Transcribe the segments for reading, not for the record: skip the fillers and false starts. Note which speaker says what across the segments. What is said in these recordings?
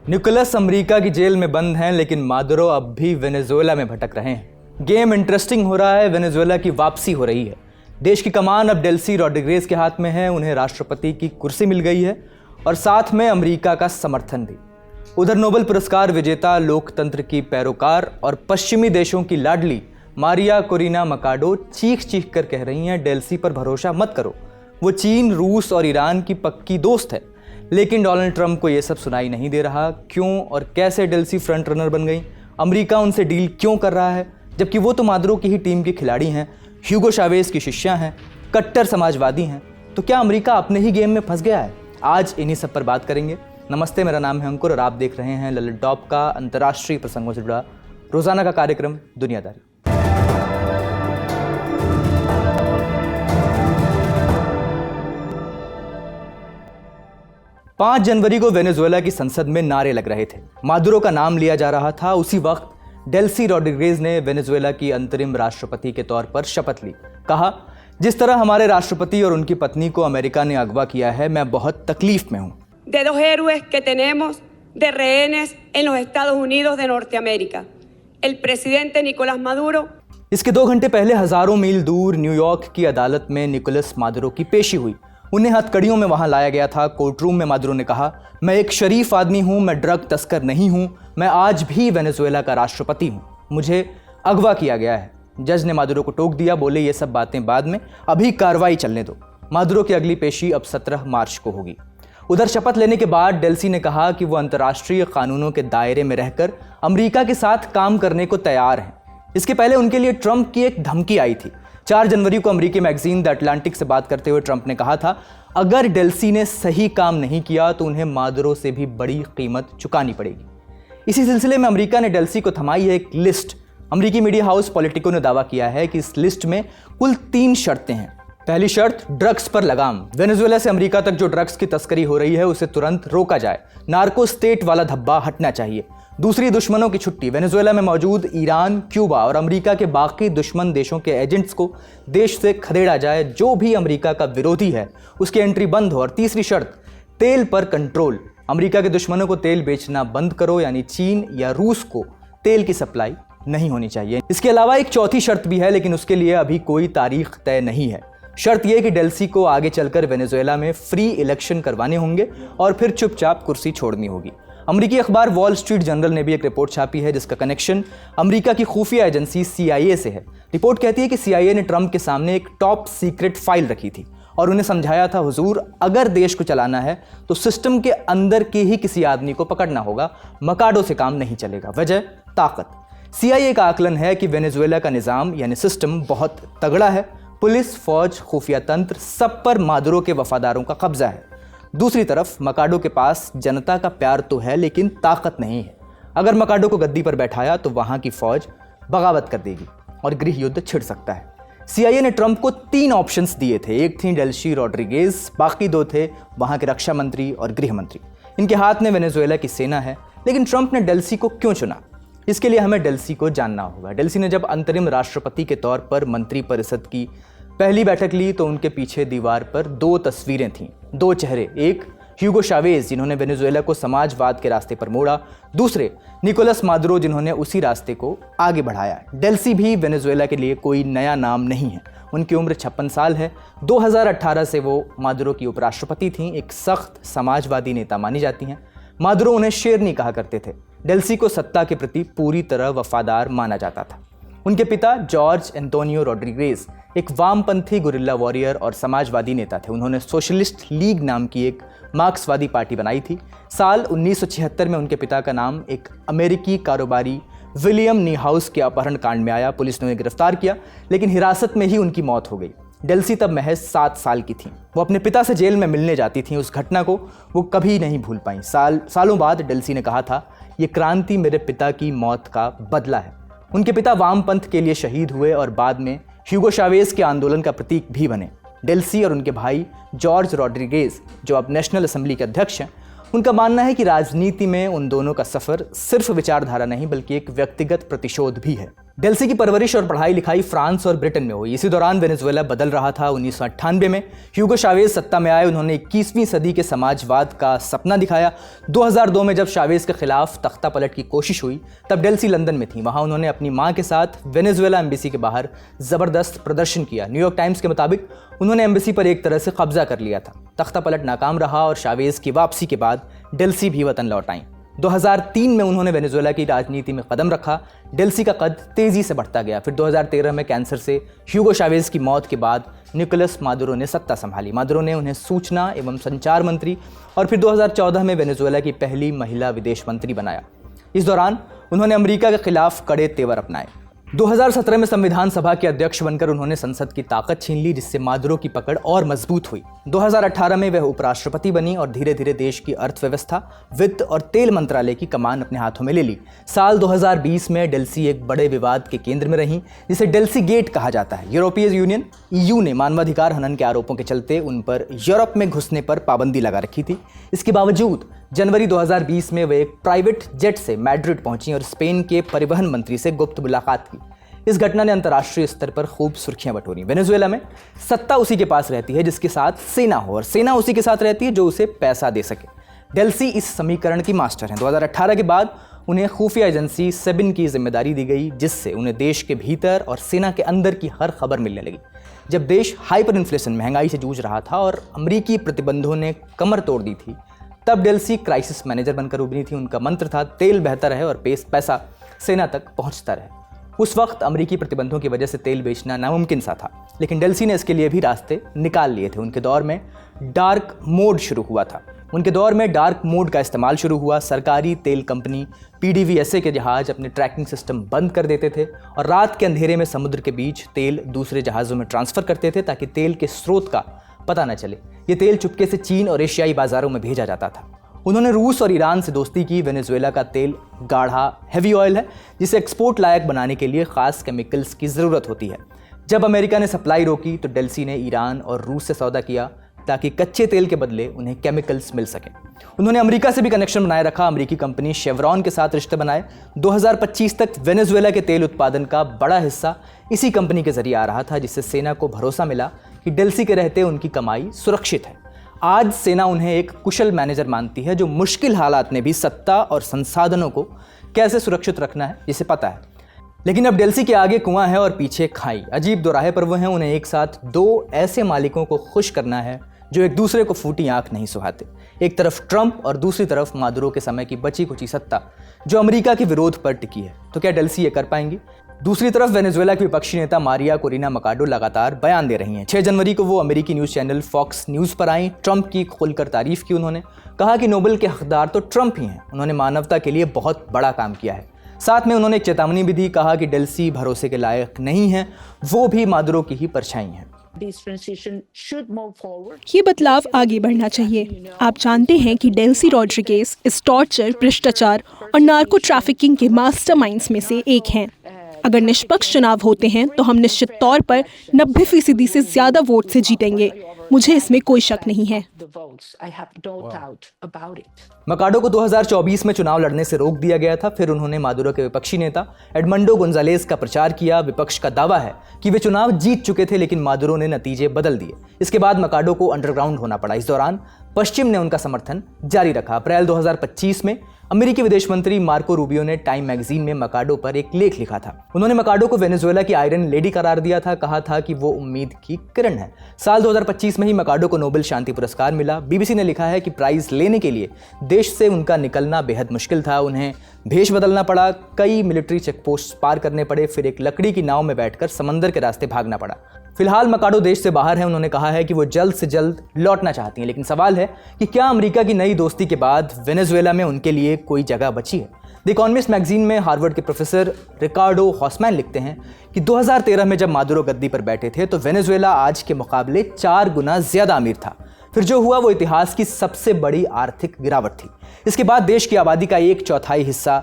Speaker 1: Nicholas America की jail में बंद हैं, लेकिन मादुरो अब भी वेनेजुएला में भटक रहे हैं। गेम इंटरेस्टिंग हो रहा है, वेनेजुएला की वापसी हो रही है। देश की कमान अब डेल्सी रॉड्रिगेज के हाथ में है, उन्हें राष्ट्रपति की कुर्सी मिल गई है और साथ में अमेरिका का समर्थन भी। उधर नोबेल पुरस्कार विजेता, लोकतंत्र की पैरोकार और पश्चिमी देशों की लाडली मारिया कोरिना मकाडो चीख चीख कर कह रही हैं, डेल्सी पर भरोसा मत करो, वो चीन, रूस और ईरान की पक्की दोस्त है। लेकिन डोनाल्ड ट्रंप को ये सब सुनाई नहीं दे रहा। क्यों और कैसे डेल्सी फ्रंट रनर बन गई? अमेरिका उनसे डील क्यों कर रहा है, जबकि वो तो मादुरो की ही टीम की खिलाड़ी हैं, ह्यूगो चावेज की शिष्यां हैं, कट्टर समाजवादी हैं। तो क्या अमेरिका अपने ही गेम में फंस गया है? आज इन्हीं सब पर बात करेंगे। नमस्ते, मेरा नाम है अंकुर और आप देख रहे हैं ललित टॉप का अंतर्राष्ट्रीय प्रसंगों से जुड़ा रोजाना का कार्यक्रम दुनियादारी। 5 जनवरी को वेनेजुएला की संसद में नारे लग रहे थे, मादुरो का नाम लिया जा रहा था। उसी वक्त डेल्सी रॉड्रिगेज ने वेनेजुएला की अंतरिम राष्ट्रपति के तौर पर शपथ ली। कहा, जिस तरह हमारे राष्ट्रपति और उनकी पत्नी को अमेरिका ने अगवा किया है, मैं बहुत तकलीफ में हूं।
Speaker 2: De dos héroes que tenemos de rehenes en los Estados Unidos de Norteamérica, el presidente Nicolás Maduro।
Speaker 1: इसके 2 घंटे पहले हजारों मील दूर न्यूयॉर्क की अदालत में निकोलस मादुरो की पेशी हुई। उन्हें हथकड़ियों में वहां लाया गया था। कोर्टरूम में मादुरो ने कहा, मैं एक शरीफ आदमी हूं, मैं ड्रग तस्कर नहीं हूं, मैं आज भी वेनेजुएला का राष्ट्रपति हूं, मुझे अगवा किया गया है। जज ने मादुरो को टोक दिया, बोले ये सब बातें बाद में, अभी कार्रवाई चलने दो। मादुरो की अगली पेशी अब 17 मार्च को होगी। उधर शपथ लेने के बाद डेल्सी ने कहा कि वो अंतर्राष्ट्रीय कानूनों के दायरे में रहकर अमेरिका के साथ काम करने को तैयार हैं। इसके पहले उनके लिए ट्रंप की एक धमकी आई थी। 4 जनवरी को अमेरिकी मैगजीन द अटलांटिक से बात करते हुए ट्रंप ने कहा था, अगर डेल्सी ने सही काम नहीं किया तो उन्हें मादुरो से भी बड़ी कीमत चुकानी पड़ेगी। इसी सिलसिले में अमेरिका ने डेल्सी को थमाई है एक लिस्ट। अमेरिकी मीडिया हाउस पॉलिटिको ने दावा किया है कि इस लिस्ट में कुल 3 शर्तें हैं। पहली शर्त, ड्रग्स पर लगाम। वेनेजुएला से अमेरिका तक जो ड्रग्स की तस्करी हो रही है उसे तुरंत रोका जाए। नार्को स्टेट वाला धब्बा हटना चाहिए। दूसरी, दुश्मनों की छुट्टी। वेनेजुएला में मौजूद ईरान, क्यूबा और अमेरिका के बाकी दुश्मन देशों के एजेंट्स को देश से खदेड़ा जाए। जो भी अमेरिका का विरोधी है उसकी एंट्री बंद हो। और तीसरी शर्त, तेल पर कंट्रोल। अमेरिका के दुश्मनों को तेल बेचना बंद करो, यानी चीन या रूस को तेल की सप्लाई नहीं होनी चाहिए। इसके अलावा एक चौथी शर्त भी है, लेकिन उसके लिए अभी कोई तारीख तय नहीं है। शर्त यह कि डेल्सी को आगे चलकर वेनेजुएला में फ्री इलेक्शन करवाने होंगे और फिर चुपचाप कुर्सी छोड़नी होगी। अमेरिकी अखबार वॉल स्ट्रीट जर्नल ने भी एक रिपोर्ट छापी है जिसका कनेक्शन अमेरिका की खुफिया एजेंसी CIA से है। रिपोर्ट कहती है कि CIA ने ट्रंप के सामने एक टॉप सीक्रेट फाइल रखी थी और उन्हें समझाया था, हुजूर, अगर देश को चलाना है तो सिस्टम के अंदर के ही किसी आदमी को पकड़ना होगा, मकाडो से काम नहीं चलेगा। वजह, ताकत। CIA का आकलन है कि वेनेजुएला का निज़ाम यानी सिस्टम बहुत तगड़ा है। पुलिस, फौज, खुफिया तंत्र, सब पर मादुरो के वफादारों का कब्जा है। दूसरी तरफ मकाडो के पास जनता का प्यार तो है, लेकिन ताकत नहीं है। अगर मकाडो को गद्दी पर बैठाया तो वहां की फौज बगावत कर देगी और गृह युद्ध छिड़ सकता है। CIA ने ट्रंप को 3 ऑप्शंस दिए थे। एक थी डेल्सी रॉड्रिगेज, बाकी 2 थे वहां के रक्षा मंत्री और गृह मंत्री। इनके हाथ में वेनेजुएला की सेना है। लेकिन ट्रंप ने डेल्सी को क्यों चुना? इसके लिए हमें डेल्सी को जानना होगा। डेल्सी ने जब अंतरिम राष्ट्रपति के तौर पर मंत्री परिषद की पहली बैठक ली तो उनके पीछे दीवार पर 2 तस्वीरें थीं, 2 चेहरे। एक, ह्यूगो चावेज, जिन्होंने वेनेजुएला को समाजवाद के रास्ते पर मोड़ा। दूसरे, निकोलस मादुरो, जिन्होंने उसी रास्ते को आगे बढ़ाया। डेल्सी भी वेनेजुएला के लिए कोई नया नाम नहीं है। उनकी उम्र 56 साल है। 2018 से वो मादुरो की उपराष्ट्रपति थीं। एक सख्त समाजवादी नेता मानी जाती हैं। मादुरो उन्हें शेरनी कहा करते थे। डेल्सी को सत्ता के प्रति पूरी तरह वफादार माना जाता था। उनके पिता जॉर्ज एंटोनियो रॉड्रिगेज एक वामपंथी गुरिल्ला वॉरियर और समाजवादी नेता थे। उन्होंने सोशलिस्ट लीग नाम की एक मार्क्सवादी पार्टी बनाई थी। साल 1976 में उनके पिता का नाम एक अमेरिकी कारोबारी विलियम नीहाउस के अपहरण कांड में आया। पुलिस ने उन्हें गिरफ्तार किया, लेकिन हिरासत में ही उनकी मौत हो गई। डेल्सी तब महज 7 साल की थी। वो अपने पिता से जेल में मिलने जाती थी। उस घटना को वो कभी नहीं भूल पाई। सालों बाद डेल्सी ने कहा था, ये क्रांति मेरे पिता की मौत का बदला है। उनके पिता वामपंथ के लिए शहीद हुए और बाद में ह्यूगो चावेज के आंदोलन का प्रतीक भी बने। डेल्सी और उनके भाई जॉर्ज रॉड्रिगेज, जो अब नेशनल असेंबली के अध्यक्ष हैं, उनका मानना है कि राजनीति में उन दोनों का सफर सिर्फ विचारधारा नहीं बल्कि एक व्यक्तिगत प्रतिशोध भी है। डेल्सी की परवरिश और पढ़ाई लिखाई फ्रांस और ब्रिटेन में हुई। इसी दौरान वेनेजुएला बदल रहा था। 1998 में ह्यूगो चावेज सत्ता में आए। उन्होंने 21वीं सदी के समाजवाद का सपना दिखाया। 2002 में जब चावेज के खिलाफ तख्ता पलट की कोशिश हुई तब डेल्सी लंदन में थी। वहां उन्होंने अपनी मां के साथ वेनेजुएला एम्बेसी के बाहर जबरदस्त प्रदर्शन किया। न्यूयॉर्क टाइम्स के मुताबिक उन्होंने एम्बेसी पर एक तरह से कब्जा कर लिया था। तख्ता पलट नाकाम रहा और चावेज की वापसी के बाद डेल्सी भी वतन लौट आईं। 2003 में उन्होंने वेनेजुएला की राजनीति में कदम रखा। डेल्सी का कद तेजी से बढ़ता गया। फिर 2013 में कैंसर से ह्यूगो चावेज की मौत के बाद निकोलस मादुरो ने सत्ता संभाली। मादुरो ने उन्हें सूचना एवं संचार मंत्री और फिर 2014 में वेनेजुएला की पहली महिला विदेश मंत्री बनाया। इस दौरान उन्होंने अमेरिका के खिलाफ कड़े तेवर अपनाए। 2017 में संविधान सभा के अध्यक्ष बनकर उन्होंने संसद की ताकत छीन ली, जिससे मादुरो की पकड़ और मजबूत हुई। 2018 में वह उपराष्ट्रपति बनी और धीरे धीरे देश की अर्थव्यवस्था, वित्त और तेल मंत्रालय की कमान अपने हाथों में ले ली। साल 2020 में डेल्सी एक बड़े विवाद के केंद्र में रही, जिसे डेल्सी गेट कहा जाता है। यूरोपीय यूनियन EU ने मानवाधिकार हनन के आरोपों के चलते उन पर यूरोप में घुसने पर पाबंदी लगा रखी थी। इसके बावजूद जनवरी 2020 में वे एक प्राइवेट जेट से मैड्रिड पहुंची और स्पेन के परिवहन मंत्री से गुप्त मुलाकात की। इस घटना ने अंतर्राष्ट्रीय स्तर पर खूब सुर्खियां बटोरी। वेनेजुएला में सत्ता उसी के पास रहती है जिसके साथ सेना हो, और सेना उसी के साथ रहती है जो उसे पैसा दे सके। डेल्सी इस समीकरण की मास्टर हैं। 2018 के बाद उन्हें खुफिया एजेंसी सेबिन की जिम्मेदारी दी गई, जिससे उन्हें देश के भीतर और सेना के अंदर की हर खबर मिलने लगी। जब देश हाइपर इन्फ्लेशन, महंगाई से जूझ रहा था और अमरीकी प्रतिबंधों ने कमर तोड़ दी थी, तब डेल्सी क्राइसिस मैनेजर बनकर उभरी थी। उनका मंत्र था तेल बेहतर रहे और पैसा सेना तक पहुंचता रहे। उस वक्त अमरीकी प्रतिबंधों की वजह से तेल बेचना नामुमकिन सा था, लेकिन डेल्सी ने इसके लिए भी रास्ते निकाल लिए थे। उनके दौर में डार्क मोड शुरू हुआ था। उनके दौर में डार्क मोड का इस्तेमाल शुरू हुआ। सरकारी तेल कंपनी PDVSA के जहाज अपने ट्रैकिंग सिस्टम बंद कर देते थे और रात के अंधेरे में समुद्र के बीच तेल दूसरे जहाज़ों में ट्रांसफ़र करते थे ताकि तेल के स्रोत का पता न चले। ये तेल चुपके से चीन और एशियाई बाज़ारों में भेजा जाता था। उन्होंने रूस और ईरान से दोस्ती की। वेनेजुएला का तेल गाढ़ा हैवी ऑयल है, जिसे एक्सपोर्ट लायक बनाने के लिए ख़ास केमिकल्स की ज़रूरत होती है। जब अमेरिका ने सप्लाई रोकी तो डेल्सी ने ईरान और रूस से सौदा किया ताकि कच्चे तेल के बदले उन्हें केमिकल्स मिल सकें। उन्होंने अमेरिका से भी कनेक्शन बनाए रखा। अमेरिकी कंपनी शेवरॉन के साथ रिश्ते बनाए। 2025 तक वेनेजुएला के तेल उत्पादन का बड़ा हिस्सा इसी कंपनी के जरिए आ रहा था, जिससे सेना को भरोसा मिला कि डेल्सी के रहते उनकी कमाई सुरक्षित है। आज सेना उन्हें एक कुशल मैनेजर मानती है, जो मुश्किल हालात में भी सत्ता और संसाधनों को कैसे सुरक्षित रखना है जिसे पता है। लेकिन अब डेल्सी के आगे कुआं है और पीछे खाई। अजीब दोराहे पर वो हैं। उन्हें एक साथ दो ऐसे मालिकों को खुश करना है जो एक दूसरे को फूटी आंख नहीं सुहाते। एक तरफ ट्रंप और दूसरी तरफ मादुरो के समय की बची कुची सत्ता जो अमेरिका के विरोध पर टिकी है। तो क्या डेल्सी ये कर पाएंगी? दूसरी तरफ वेनेजुएला की विपक्षी नेता मारिया कोरिना मकाडो लगातार बयान दे रही हैं। 6 जनवरी को वो अमेरिकी न्यूज़ चैनल फॉक्स न्यूज़ पर आई। ट्रंप की खुलकर तारीफ की। उन्होंने कहा कि नोबेल के हकदार तो ट्रंप ही हैं। उन्होंने मानवता के लिए बहुत बड़ा काम किया है। साथ में उन्होंने एक चेतावनी भी दी। कहा कि डेल्सी भरोसे के लायक नहीं है, वो भी मादुरो की ही परछाई हैं।
Speaker 3: ये बदलाव आगे बढ़ना चाहिए। आप जानते हैं कि डेल्सी रॉड्रिगेज इस टॉर्चर, भ्रष्टाचार और नार्को ट्रैफिकिंग के मास्टरमाइंड्स में से एक हैं। अगर निष्पक्ष चुनाव होते हैं तो हम निश्चित तौर पर 90% से ज्यादा वोट से जीतेंगे। मुझे इसमें कोई शक नहीं है।
Speaker 1: मकाडो को 2024 में चुनाव लड़ने से रोक दिया गया था। फिर उन्होंने मादुरो के विपक्षी नेता एडमंडो गोंजालेस का प्रचार किया। विपक्ष का दावा है कि वे चुनाव जीत चुके थे, लेकिन मादुरो ने नतीजे बदल दिए। इसके बाद मकाडो को अंडरग्राउंड होना पड़ा। इस दौरान पश्चिम ने उनका समर्थन जारी रखा। अप्रैल 2025 में अमेरिकी विदेश मंत्री मार्को रूबियो ने टाइम मैगजीन में मकाडो पर एक लेख लिखा था। उन्होंने मकाडो को वेनेजुएला की आयरन लेडी करार दिया था। कहा था कि वो उम्मीद की किरण है। साल 2025 में ही मकाडो को नोबेल शांति पुरस्कार मिला। BBC ने लिखा है कि प्राइज लेने के लिए देश से उनका निकलना बेहद मुश्किल था। उन्हें भेष बदलना पड़ा, कई मिलिट्री चेकपोस्ट पार करने पड़े, फिर एक लकड़ी की नाव में बैठकर समंदर के रास्ते भागना पड़ा। फिलहाल मकाडो देश से बाहर है। उन्होंने कहा है कि वो जल्द से जल्द लौटना चाहती हैं, लेकिन सवाल है कि क्या अमेरिका की नई दोस्ती के बाद वेनेजुएला में उनके लिए कोई जगह बची है। द इकोनॉमिस्ट मैगजीन में हार्वर्ड के प्रोफेसर रिकार्डो हॉसमैन लिखते हैं कि 2013 में जब मादुरो गद्दी पर बैठे थे तो वेनेजुएला आज के मुकाबले 4 गुना ज्यादा अमीर था। फिर जो हुआ वो इतिहास की सबसे बड़ी आर्थिक गिरावट थी। इसके बाद देश की आबादी का 1/4 हिस्सा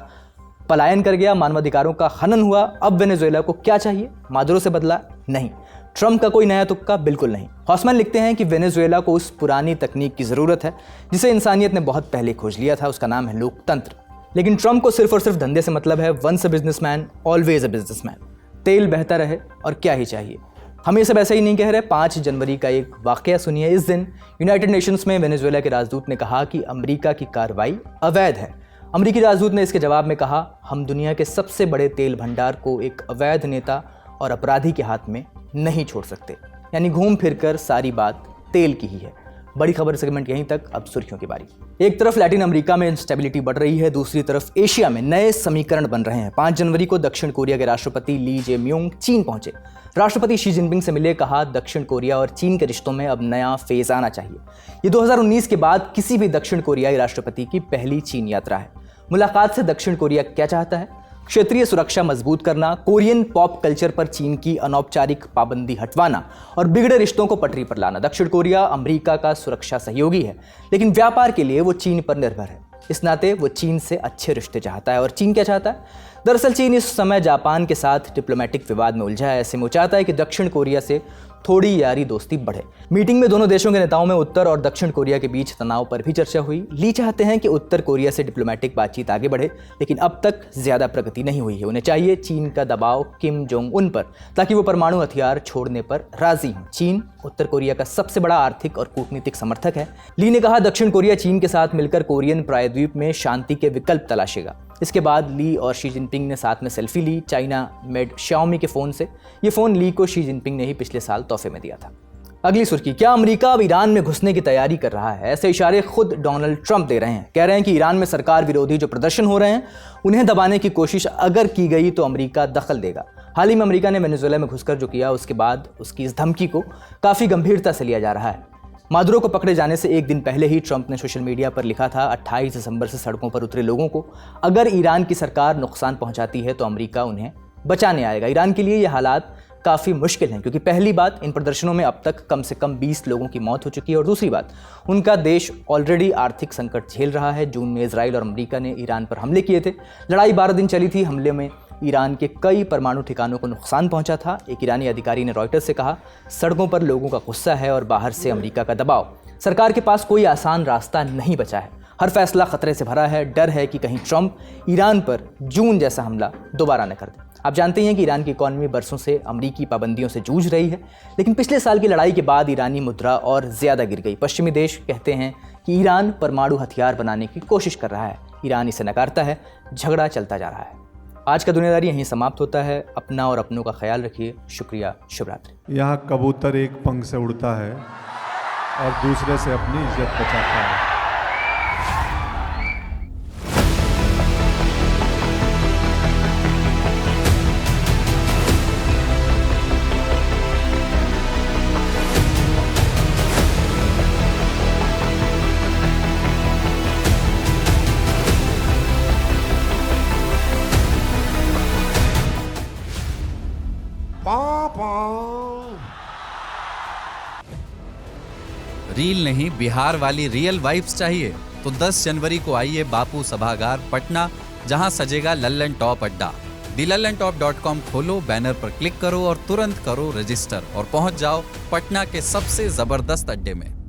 Speaker 1: पलायन कर गया। मानवाधिकारों का हनन हुआ। अब वेनेजुएला को क्या चाहिए? मादुरो से बदला नहीं, ट्रंप का कोई नया तुक्का बिल्कुल नहीं। हॉसमैन लिखते हैं कि वेनेजुएला को उस पुरानी तकनीक की ज़रूरत है जिसे इंसानियत ने बहुत पहले खोज लिया था। उसका नाम है लोकतंत्र। लेकिन ट्रंप को सिर्फ और सिर्फ धंधे से मतलब है। Once a businessman always a businessman. तेल बहता रहे और क्या ही चाहिए। हम ये सब ऐसा ही नहीं कह रहे। 5 जनवरी का एक वाकया सुनिए। इस दिन यूनाइटेड नेशंस में वेनेजुएला के राजदूत ने कहा कि अमेरिका की कार्रवाई अवैध है। अमेरिकी राजदूत ने इसके जवाब में कहा, हम दुनिया के सबसे बड़े तेल भंडार को एक अवैध नेता और अपराधी के हाथ में नहीं छोड़ सकते। यानी घूम फिर कर सारी बात तेल की ही है। बड़ी खबर सेगमेंट यहीं तक, अब सुर्खियों की बारी। एक तरफ लैटिन अमेरिका में इंस्टेबिलिटी बढ़ रही है, दूसरी तरफ एशिया में नए समीकरण बन रहे हैं। 5 जनवरी को दक्षिण कोरिया के राष्ट्रपति ली जे म्यूंग चीन पहुंचे। राष्ट्रपति शी जिनपिंग से मिले, कहा दक्षिण कोरिया और चीन के रिश्तों में अब नया फेज आना चाहिए। ये 2019 के बाद किसी भी दक्षिण कोरियाई राष्ट्रपति की पहली चीन यात्रा है। मुलाकात से दक्षिण कोरिया क्या चाहता है? क्षेत्रीय सुरक्षा मजबूत करना, कोरियन पॉप कल्चर पर चीन की अनौपचारिक पाबंदी हटवाना और बिगड़े रिश्तों को पटरी पर लाना। दक्षिण कोरिया अमेरिका का सुरक्षा सहयोगी है, लेकिन व्यापार के लिए वो चीन पर निर्भर है। इस नाते वो चीन से अच्छे रिश्ते चाहता है। और चीन क्या चाहता है? दरअसल चीन इस समय जापान के साथ डिप्लोमेटिक विवाद में उलझा है। ऐसे में वो चाहता है कि दक्षिण कोरिया से थोड़ी यारी दोस्ती बढ़े। मीटिंग में दोनों देशों के नेताओं में उत्तर और दक्षिण कोरिया के बीच तनाव पर भी चर्चा हुई। ली चाहते हैं कि उत्तर कोरिया से डिप्लोमेटिक बातचीत आगे बढ़े, लेकिन अब तक ज्यादा प्रगति नहीं हुई है। उन्हें चाहिए चीन का दबाव किम जोंग उन पर, ताकि वो परमाणु हथियार छोड़ने पर राजी हों। चीन उत्तर कोरिया का सबसे बड़ा आर्थिक और कूटनीतिक समर्थक है। ली ने कहा दक्षिण कोरिया चीन के साथ मिलकर कोरियन प्रायद्वीप में शांति के विकल्प तलाशेगा। इसके बाद ली और शी जिनपिंग ने साथ में सेल्फी ली चाइना मेड शाओमी के फ़ोन से। ये फ़ोन ली को शी जिनपिंग ने ही पिछले साल तोहफे में दिया था। अगली सुर्खी, क्या अमेरिका अब ईरान में घुसने की तैयारी कर रहा है? ऐसे इशारे खुद डोनाल्ड ट्रंप दे रहे हैं। कह रहे हैं कि ईरान में सरकार विरोधी जो प्रदर्शन हो रहे हैं उन्हें दबाने की कोशिश अगर की गई तो अमेरिका दखल देगा। हाल ही में अमेरिका ने वेनेजुएला में घुसकर जो किया, उसके बाद उसकी इस धमकी को काफ़ी गंभीरता से लिया जा रहा है। मादुरो को पकड़े जाने से एक दिन पहले ही ट्रंप ने सोशल मीडिया पर लिखा था, 28 दिसंबर से सड़कों पर उतरे लोगों को अगर ईरान की सरकार नुकसान पहुंचाती है तो अमेरिका उन्हें बचाने आएगा। ईरान के लिए ये हालात काफ़ी मुश्किल हैं, क्योंकि पहली बात, इन प्रदर्शनों में अब तक कम से कम 20 लोगों की मौत हो चुकी है और दूसरी बात, उनका देश ऑलरेडी आर्थिक संकट झेल रहा है। जून में इजराइल और अमेरिका ने ईरान पर हमले किए थे। लड़ाई 12 दिन चली थी। हमले में ईरान के कई परमाणु ठिकानों को नुकसान पहुंचा था। एक ईरानी अधिकारी ने रॉयटर्स से कहा, सड़कों पर लोगों का गुस्सा है और बाहर से अमेरिका का दबाव। सरकार के पास कोई आसान रास्ता नहीं बचा है। हर फैसला खतरे से भरा है। डर है कि कहीं ट्रंप ईरान पर जून जैसा हमला दोबारा न कर दे। आप जानते हैं कि ईरान की इकॉनमी बरसों से अमेरिकी पाबंदियों से जूझ रही है, लेकिन पिछले साल की लड़ाई के बाद ईरानी मुद्रा और ज़्यादा गिर गई। पश्चिमी देश कहते हैं कि ईरान परमाणु हथियार बनाने की कोशिश कर रहा है। ईरान इसे नकारता है। झगड़ा चलता जा रहा है। आज का दुनियादारी यहीं समाप्त होता है। अपना और अपनों का ख्याल रखिए। शुक्रिया। शुभ रात्रि।
Speaker 4: यहाँ कबूतर एक पंख से उड़ता है और दूसरे से अपनी इज्जत बचाता है।
Speaker 5: रील नहीं, बिहार वाली रियल वाइब्स चाहिए तो 10 जनवरी को आइए बापू सभागार पटना, जहां सजेगा लल्लन टॉप अड्डा। thelallanTop.com खोलो, बैनर पर क्लिक करो और तुरंत करो रजिस्टर और पहुंच जाओ पटना के सबसे जबरदस्त अड्डे में।